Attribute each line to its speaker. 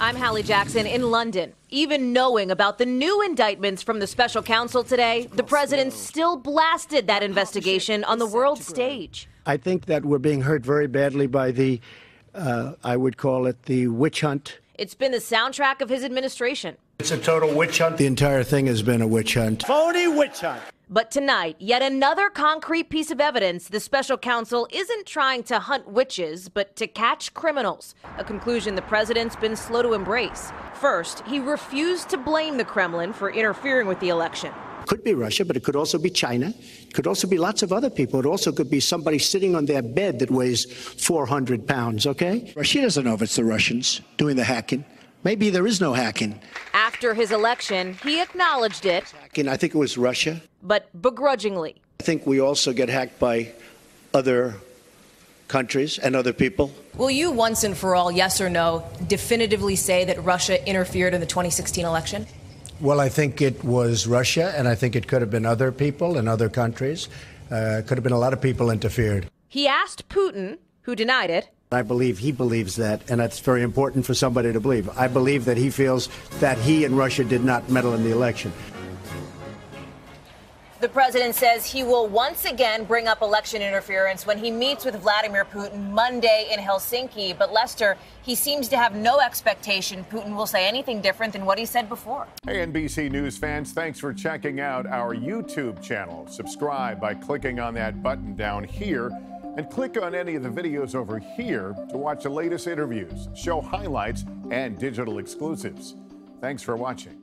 Speaker 1: I'm Hallie Jackson in London. Even knowing about the new indictments from the special counsel today, the president still blasted that investigation on the world stage.
Speaker 2: I think that we're being hurt very badly by the, I would call it the witch hunt.
Speaker 1: It's been the soundtrack of his administration.
Speaker 2: It's a total witch hunt. The entire thing has been a witch hunt. Phony witch hunt.
Speaker 1: But tonight, yet another concrete piece of evidence the special counsel isn't trying to hunt witches, but to catch criminals, a conclusion the president's been slow to embrace. First, he refused to blame the Kremlin for interfering with the election.
Speaker 2: Could be Russia, but it could also be China. It could also be lots of other people. It also could be somebody sitting on their bed that weighs 400 pounds, okay? She doesn't know if it's the Russians doing the hacking. Maybe there is no hacking.
Speaker 1: After his election, he acknowledged it.
Speaker 2: I think it was Russia.
Speaker 1: But begrudgingly.
Speaker 2: I think we also get hacked by other countries and other people.
Speaker 3: Will you once and for all, yes or no, definitively say that Russia interfered in the 2016 election?
Speaker 2: Well, I think it was Russia, and I think it could have been other people in other countries. Could have been a lot of people interfered.
Speaker 1: He asked Putin, who denied it.
Speaker 2: I believe he believes that, and that's very important for somebody to believe. I believe that he feels that he and Russia did not meddle in the election.
Speaker 1: The president says he will once again bring up election interference when he meets with Vladimir Putin Monday in Helsinki. But Lester, he seems to have no expectation Putin will say anything different than what he said before.
Speaker 4: Hey, NBC News fans, thanks for checking out our YouTube channel. Subscribe by clicking on that button down here and click on any of the videos over here to watch the latest interviews, show highlights, and digital exclusives. Thanks for watching.